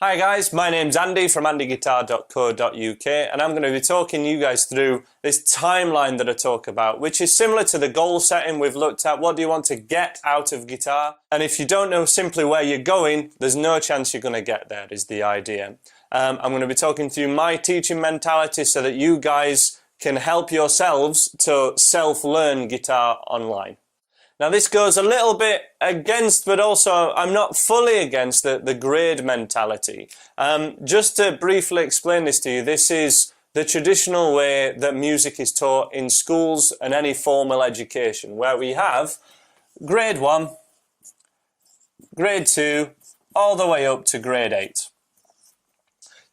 Hi guys, my name's Andy from andyguitar.co.uk and I'm going to be talking you guys through this timeline that I talk about, which is similar to the goal setting we've looked at. What do you want to get out of guitar? And if you don't know simply where you're going, there's no chance you're going to get there, is the idea. I'm going to be talking through my teaching mentality so that you guys can help yourselves to self-learn guitar online. Now this goes a little bit against, but also I'm not fully against the grade mentality. Just to briefly explain this to you, this is the traditional way that music is taught in schools and any formal education, where we have grade 1, grade 2, all the way up to grade 8.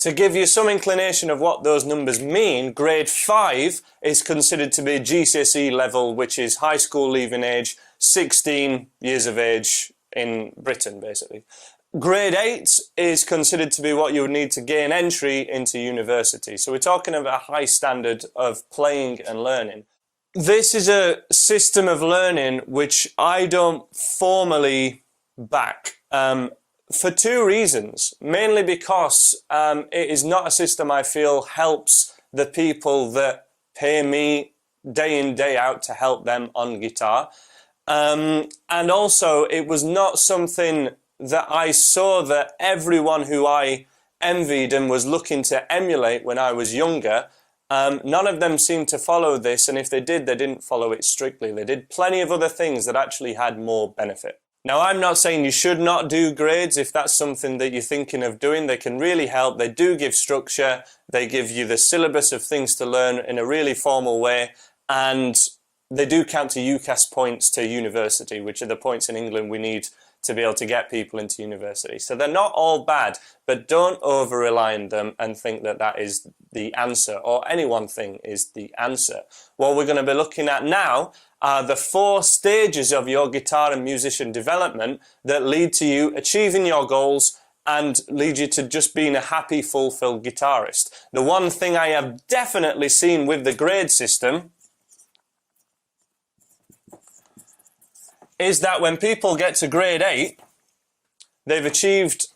To give you some inclination of what those numbers mean, grade 5 is considered to be GCSE level, which is high school leaving age, 16 years of age in Britain, basically. Grade 8 is considered to be what you would need to gain entry into university. So we're talking about a high standard of playing and learning. This is a system of learning which I don't formally back. For two reasons, mainly because it is not a system I feel helps the people that pay me day in, day out to help them on guitar. And also it was not something that I saw that everyone who I envied and was looking to emulate when I was younger, none of them seemed to follow this, and if they did, they didn't follow it strictly. They did plenty of other things that actually had more benefit. Now, I'm not saying you should not do grades. If that's something that you're thinking of doing, they can really help. They do give structure. They give you the syllabus of things to learn in a really formal way. And they do count to UCAS points to university, which are the points in England we need to be able to get people into university. So they're not all bad, but don't over-rely on them and think that that is the answer, or any one thing is the answer. What we're going to be looking at now are the 4 stages of your guitar and musician development that lead to you achieving your goals and lead you to just being a happy, fulfilled guitarist. The one thing I have definitely seen with the grade system is that when people get to grade 8, they've achieved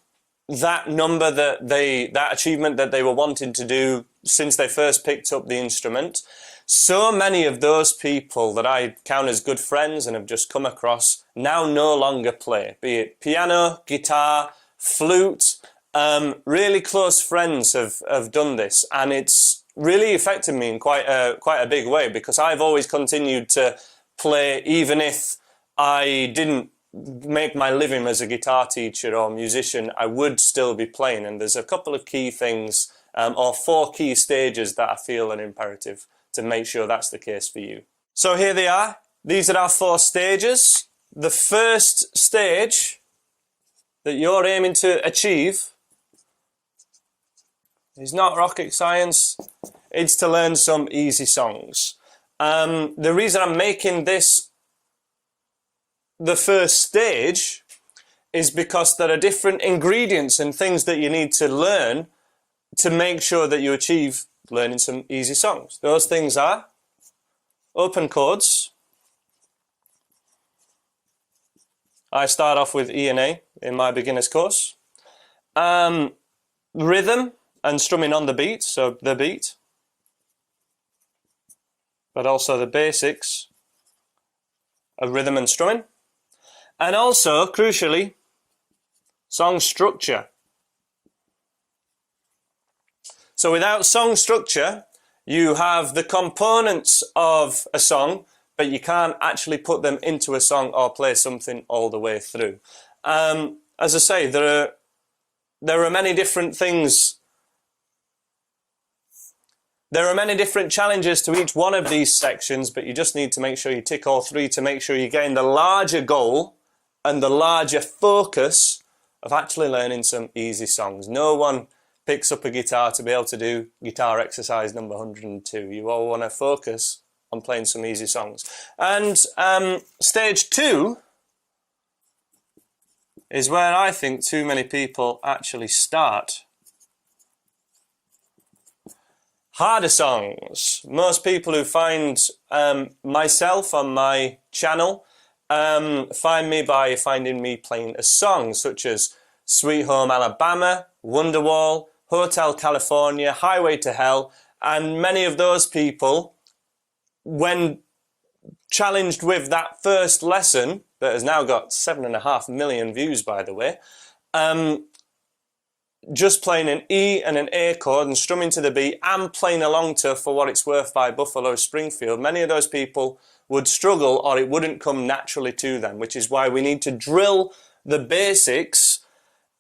that number that achievement that they were wanting to do since they first picked up the instrument. So many of those people that I count as good friends and have just come across now no longer play, be it piano, guitar, flute. Really close friends have done this, and it's really affected me in quite a big way, because I've always continued to play even if I didn't make my living as a guitar teacher or musician. I would still be playing, and there's a couple of key things or 4 key stages that I feel are imperative to make sure that's the case for you. So here they are. These are our 4 stages. The first stage that you're aiming to achieve is not rocket science. It's to learn some easy songs. The reason I'm making this the first stage is because there are different ingredients and things that you need to learn to make sure that you achieve learning some easy songs. Those things are open chords. I start off with E and A in my beginner's course. Rhythm and strumming on the beat, so the beat, but also the basics of rhythm and strumming. And also, crucially, song structure. So without song structure, you have the components of a song, but you can't actually put them into a song or play something all the way through. As I say, there are many different things. There are many different challenges to each one of these sections, but you just need to make sure you tick all 3 to make sure you gain the larger goal and the larger focus of actually learning some easy songs. No one picks up a guitar to be able to do guitar exercise number 102. You all want to focus on playing some easy songs. And stage 2 is where I think too many people actually start. Harder songs. Most people who find myself on my channel find me by finding me playing a song such as Sweet Home Alabama, Wonderwall, Hotel California, Highway to Hell, and many of those people, when challenged with that first lesson, that has now got 7.5 million views, by the way, just playing an E and an A chord and strumming to the beat and playing along to For What It's Worth by Buffalo Springfield, many of those people would struggle, or it wouldn't come naturally to them, which is why we need to drill the basics,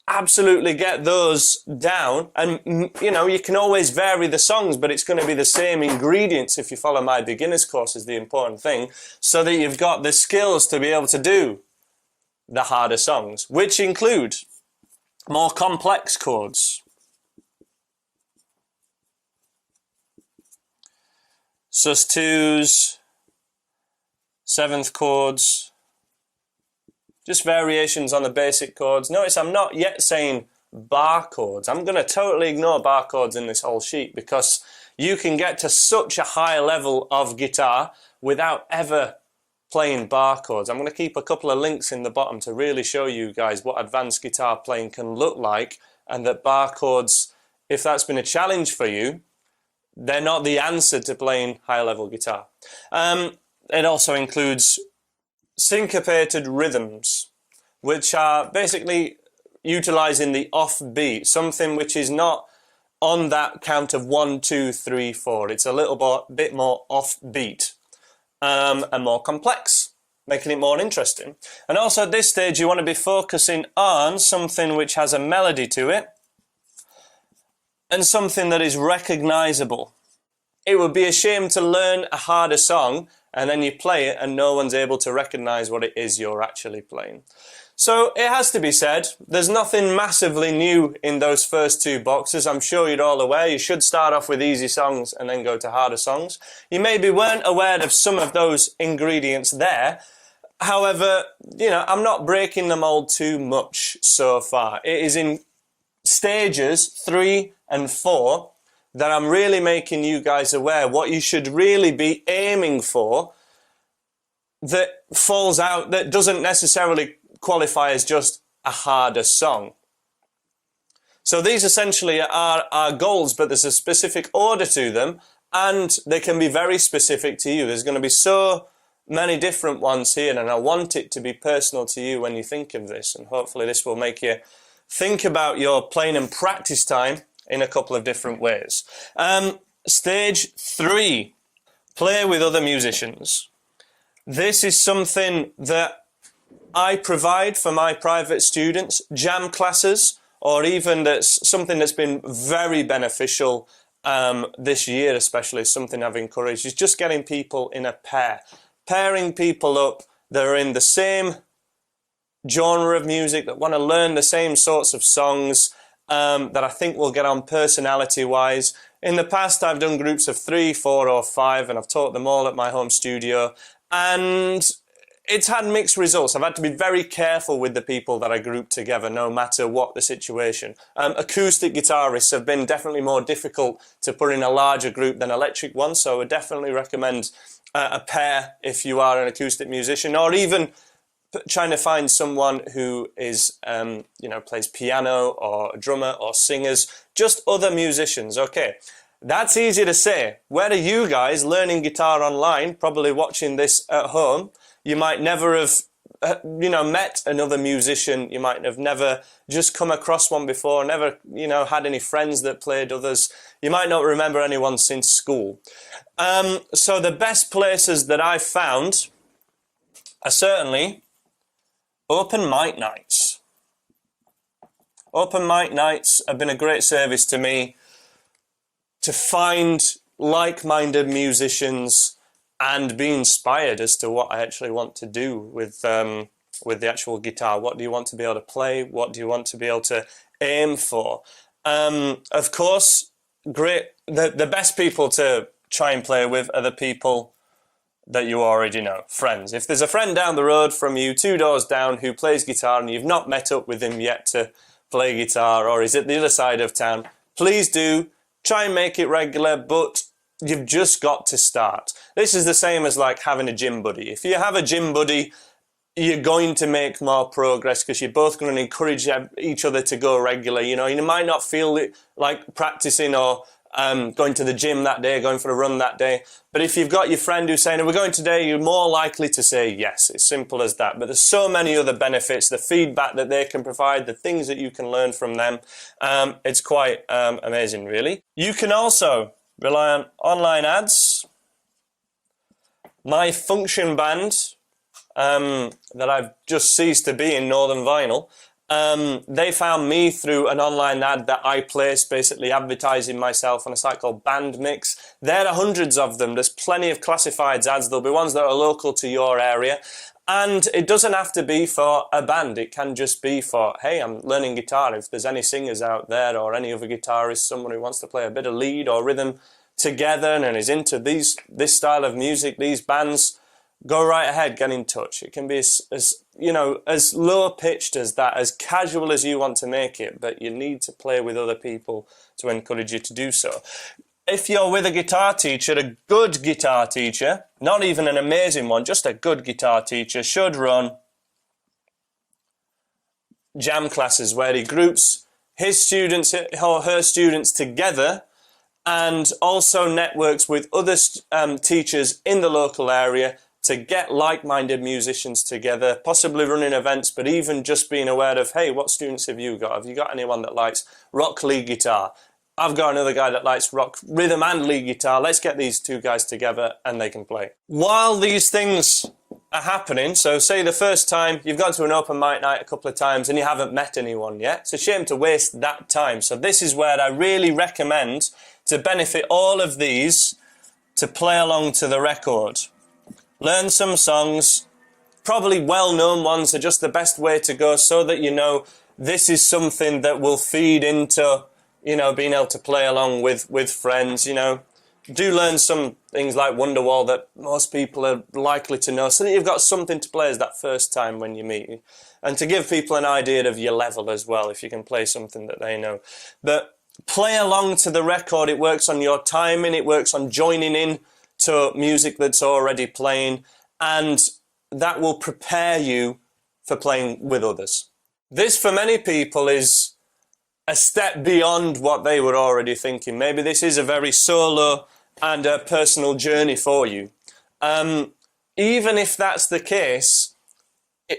absolutely get those down. And you know, you can always vary the songs, but it's going to be the same ingredients if you follow my beginner's course, is the important thing, so that you've got the skills to be able to do the harder songs, which include more complex chords, sus2s, seventh chords, just variations on the basic chords. Notice I'm not yet saying bar chords. I'm going to totally ignore bar chords in this whole sheet, because you can get to such a high level of guitar without ever playing bar chords. I'm going to keep a couple of links in the bottom to really show you guys what advanced guitar playing can look like, and that bar chords, if that's been a challenge for you, they're not the answer to playing high level guitar. It also includes syncopated rhythms, which are basically utilizing the offbeat, something which is not on that count of 1, 2, 3, 4. It's a little bit more offbeat and more complex, making it more interesting. And also at this stage you want to be focusing on something which has a melody to it and something that is recognizable. It would be a shame to learn a harder song and then you play it and no one's able to recognize what it is you're actually playing. So it has to be said, there's nothing massively new in those first two boxes. I'm sure you're all aware you should start off with easy songs and then go to harder songs. You maybe weren't aware of some of those ingredients there. However, you know, I'm not breaking the mold too much so far. It is in stages 3 and 4 that I'm really making you guys aware what you should really be aiming for, that falls out, that doesn't necessarily qualify as just a harder song. So these essentially are our goals, but there's a specific order to them, and they can be very specific to you. There's going to be so many different ones here, and I want it to be personal to you when you think of this, and hopefully this will make you think about your playing and practice time in a couple of different ways. Stage 3, play with other musicians. This is something that I provide for my private students, jam classes, or even that's something that's been very beneficial this year, especially something I've encouraged, is just getting people in a pair. Pairing people up that are in the same genre of music, that want to learn the same sorts of songs, that I think will get on personality-wise. In the past, I've done groups of 3, 4, or 5, and I've taught them all at my home studio, and it's had mixed results. I've had to be very careful with the people that I group together, no matter what the situation. Acoustic guitarists have been definitely more difficult to put in a larger group than electric ones, so I would definitely recommend a pair if you are an acoustic musician, or even trying to find someone who is, you know, plays piano or a drummer or singers, just other musicians. Okay, that's easy to say. Where are you guys learning guitar online, probably watching this at home? You might never have, you know, met another musician. You might have never just come across one before, never, you know, had any friends that played others. You might not remember anyone since school. So the best places that I've found are certainly open mic nights. Open mic nights have been a great service to me to find like-minded musicians and be inspired as to what I actually want to do with the actual guitar. What do you want to be able to play? What do you want to be able to aim for? Of course, the best people to try and play with are the people that you already know, friends. If there's a friend down the road from you, 2 doors down, who plays guitar and you've not met up with him yet to play guitar, or is at the other side of town, please do try and make it regular, but you've just got to start. This is the same as like having a gym buddy. If you have a gym buddy you're going to make more progress because you're both going to encourage each other to go regular. You know, you might not feel like practicing or going to the gym that day, going for a run that day. But if you've got your friend who's saying, "Are we going today?" you're more likely to say yes. It's simple as that. But there's so many other benefits, the feedback that they can provide, the things that you can learn from them. It's quite amazing, really. You can also rely on online ads. My function band that I've just ceased to be in, Northern Vinyl, they found me through an online ad that I placed, basically advertising myself on a site called Bandmix. There are hundreds of them. There's plenty of classifieds ads. There'll be ones that are local to your area. And it doesn't have to be for a band. It can just be for, hey, I'm learning guitar. If there's any singers out there or any other guitarist, someone who wants to play a bit of lead or rhythm together and is into this style of music, these bands, go right ahead, get in touch. It can be as low pitched as that, as casual as you want to make it, but you need to play with other people to encourage you to do so. If you're with a guitar teacher, a good guitar teacher, not even an amazing one, just a good guitar teacher, should run jam classes where he groups his students or her students together and also networks with other teachers in the local area to get like-minded musicians together, possibly running events, but even just being aware of, hey, what students have you got? Have you got anyone that likes rock lead guitar? I've got another guy that likes rock rhythm and lead guitar. Let's get these two guys together and they can play. While these things are happening, so say the first time you've gone to an open mic night a couple of times and you haven't met anyone yet, it's a shame to waste that time. So this is where I really recommend, to benefit all of these, to play along to the record. Learn some songs, probably well-known ones are just the best way to go, so that you know this is something that will feed into, being able to play along with friends. Do learn some things like Wonderwall that most people are likely to know, so that you've got something to play as that first time when you meet. And to give people an idea of your level as well, if you can play something that they know. But play along to the record. It works on your timing, it works on joining in to music that's already playing, and that will prepare you for playing with others. This, for many people, is a step beyond what they were already thinking. Maybe this is a very solo and a personal journey for you. Even if that's the case,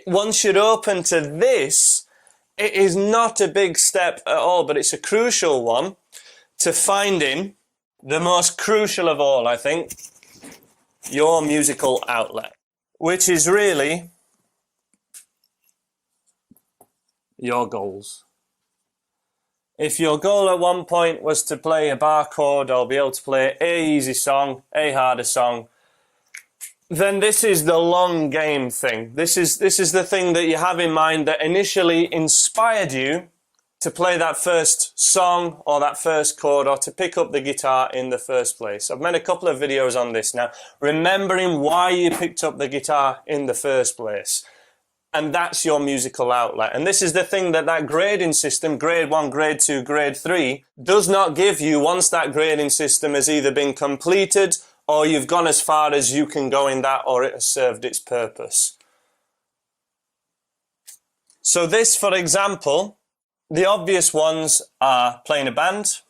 once you're open to this, it is not a big step at all, but it's a crucial one to finding the most crucial of all, I think, your musical outlet, which is really your goals. If your goal at one point was to play a bar chord or be able to play a easy song, a harder song, then this is the long game thing. This is the thing that you have in mind that initially inspired you to play that first song or that first chord or to pick up the guitar in the first place. I've made a couple of videos on this now, remembering why you picked up the guitar in the first place. And that's your musical outlet. And this is the thing that grading system, grade 1, grade 2, grade 3, does not give you once that grading system has either been completed or you've gone as far as you can go in that, or it has served its purpose. So this, for example, the obvious ones are playing a band,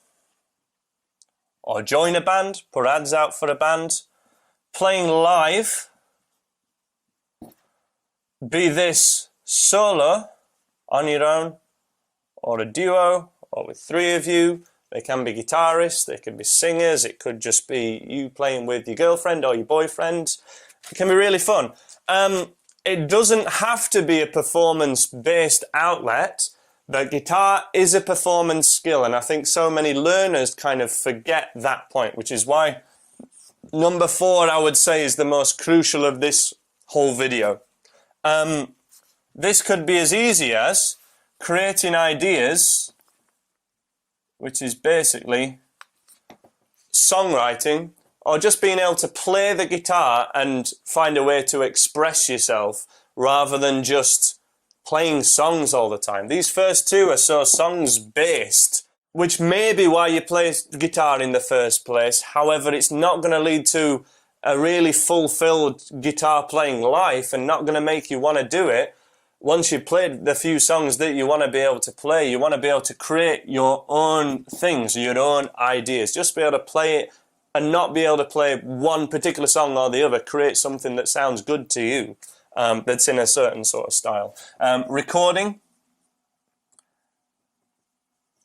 or join a band, put ads out for a band, playing live, be this solo, on your own, or a duo, or with 3 of you. They can be guitarists, they can be singers, it could just be you playing with your girlfriend or your boyfriend. It can be really fun. It doesn't have to be a performance-based outlet, but guitar is a performance skill, and I think so many learners kind of forget that point, which is why number 4, I would say, is the most crucial of this whole video. This could be as easy as creating ideas, which is basically songwriting, or just being able to play the guitar and find a way to express yourself rather than just playing songs all the time. These first 2 are so songs-based, which may be why you play guitar in the first place. However, it's not going to lead to a really fulfilled guitar playing life and not going to make you want to do it. Once you've played the few songs that you want to be able to play, you want to be able to create your own things, your own ideas. Just be able to play it and not be able to play one particular song or the other. Create something that sounds good to you, that's in a certain sort of style. Recording.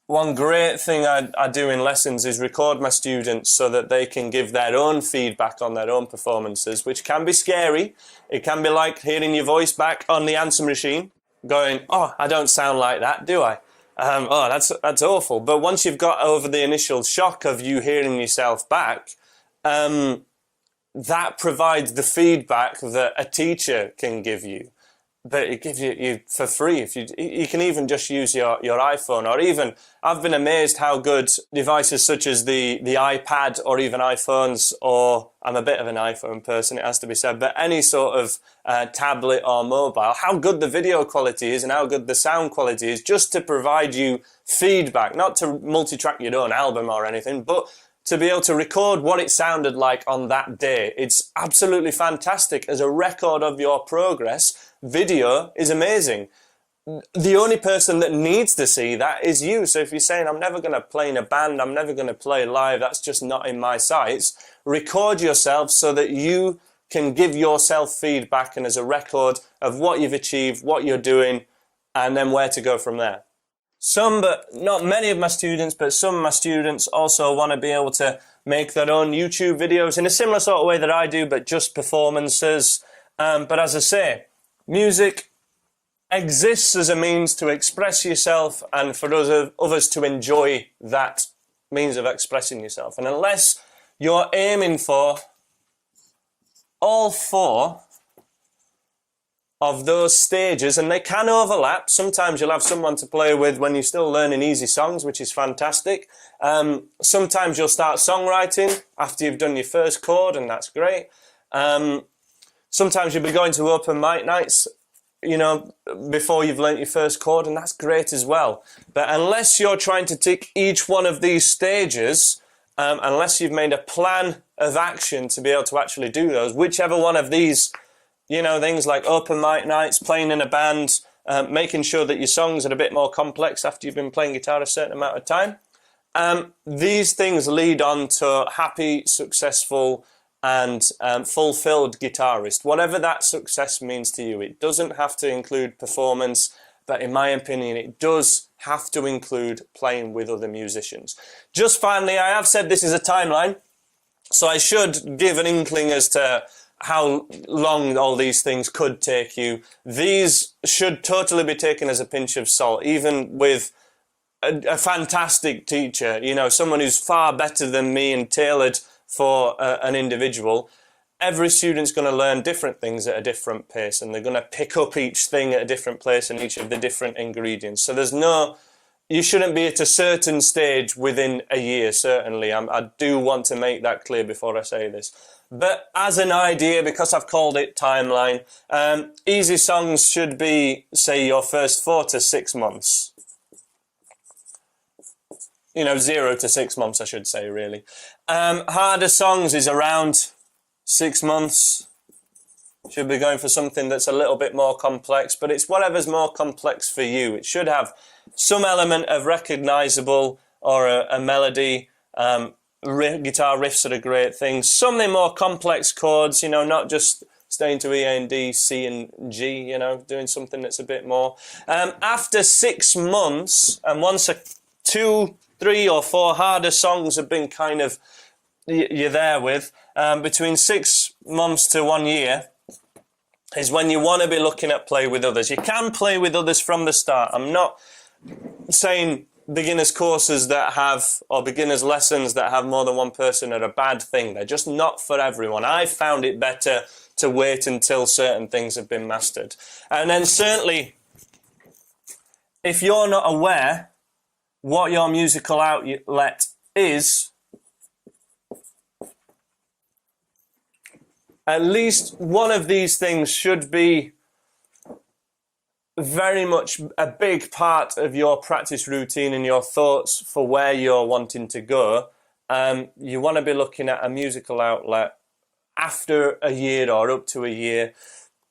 One great thing I do in lessons is record my students so that they can give their own feedback on their own performances, which can be scary. It can be like hearing your voice back on the answer machine, going, oh, I don't sound like that, do I? Oh, that's awful. But once you've got over the initial shock of you hearing yourself back, that provides the feedback that a teacher can give you. But it gives you for free. If you can even just use your iPhone, or even, I've been amazed how good devices such as the iPad or even iPhones, or I'm a bit of an iPhone person, it has to be said, but any sort of tablet or mobile, how good the video quality is and how good the sound quality is, just to provide you feedback, not to multi-track your own album or anything, but to be able to record what it sounded like on that day. It's absolutely fantastic as a record of your progress. Video is amazing. The only person that needs to see that is you. So if you're saying, I'm never going to play in a band, I'm never going to play live, that's just not in my sights, record yourself so that you can give yourself feedback and as a record of what you've achieved, what you're doing, and then where to go from there. Some, but not many of my students, but some of my students also want to be able to make their own YouTube videos in a similar sort of way that I do, but just performances. But as I say, music exists as a means to express yourself and for others to enjoy that means of expressing yourself. And unless you're aiming for all four of those stages, and they can overlap. Sometimes you'll have someone to play with when you're still learning easy songs, which is fantastic. Sometimes you'll start songwriting after you've done your first chord, and that's great. Sometimes you'll be going to open mic nights, you know, before you've learnt your first chord, and that's great as well. But unless you're trying to tick each one of these stages, unless you've made a plan of action to be able to actually do those, whichever one of these, you know, things like open mic nights, playing in a band, making sure that your songs are a bit more complex after you've been playing guitar a certain amount of time. These things lead on to a happy, successful, and fulfilled guitarist. Whatever that success means to you, it doesn't have to include performance, but in my opinion, it does have to include playing with other musicians. Just finally, I have said this is a timeline, so I should give an inkling as to how long all these things could take you. These should totally be taken as a pinch of salt, even with a fantastic teacher, you know, someone who's far better than me and tailored for an individual. Every student's going to learn different things at a different pace, and they're going to pick up each thing at a different place and each of the different ingredients. So there's no, you shouldn't be at a certain stage within a year, certainly. I do want to make that clear before I say this. But as an idea, because I've called it timeline, easy songs should be, say, your first 4 to 6 months. You know, 0 to 6 months, I should say, really. Harder songs is around 6 months. Should be going for something that's a little bit more complex, but it's whatever's more complex for you. It should have some element of recognizable or a melody. Guitar riffs are a great thing. Something more complex chords, you know, not just staying to E, A, and D, C, and G, you know, doing something that's a bit more. After 6 months, and once 2, 3, or 4 harder songs have been kind of, you're there with, between 6 months to 1 year is when you want to be looking at play with others. You can play with others from the start. I'm not saying beginners courses that have, or beginners lessons that have more than one person are a bad thing. They're just not for everyone. I found it better to wait until certain things have been mastered. And then certainly, if you're not aware what your musical outlet is, at least one of these things should be very much a big part of your practice routine and your thoughts for where you're wanting to go. You want to be looking at a musical outlet after a year or up to a year.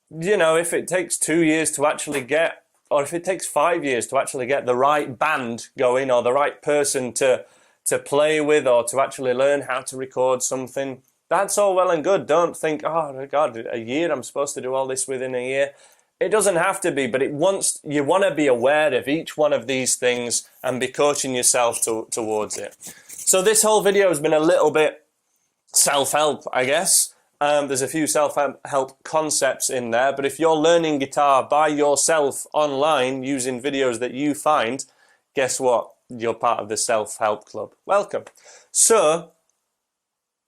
You know, if it takes 2 years to actually get, or if it takes 5 years to actually get the right band going or the right person to play with or to actually learn how to record something, that's all well and good. Don't think, oh God, a year, I'm supposed to do all this within a year. It doesn't have to be, but you want to be aware of each one of these things and be coaching yourself towards it. So this whole video has been a little bit self-help, I guess. There's a few self-help concepts in there, but if you're learning guitar by yourself online using videos that you find, guess what? You're part of the self-help club. Welcome. So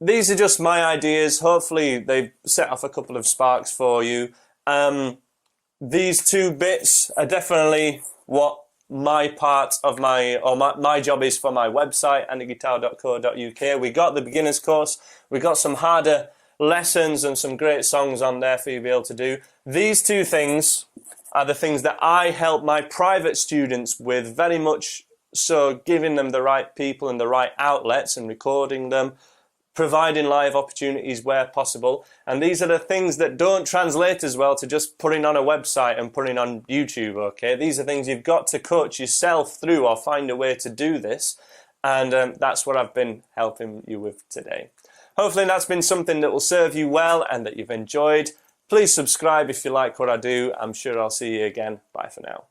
these are just my ideas. Hopefully they've set off a couple of sparks for you. These two bits are definitely what my part of my job is for my website, andyguitar.co.uk. We got the beginner's course. We got some harder lessons and some great songs on there for you to be able to do. These two things are the things that I help my private students with, very much so, giving them the right people and the right outlets and recording them, providing live opportunities where possible. And these are the things that don't translate as well to just putting on a website and putting on YouTube, okay? These are things you've got to coach yourself through or find a way to do this. And that's what I've been helping you with today. Hopefully that's been something that will serve you well and that you've enjoyed. Please subscribe if you like what I do. I'm sure I'll see you again. Bye for now.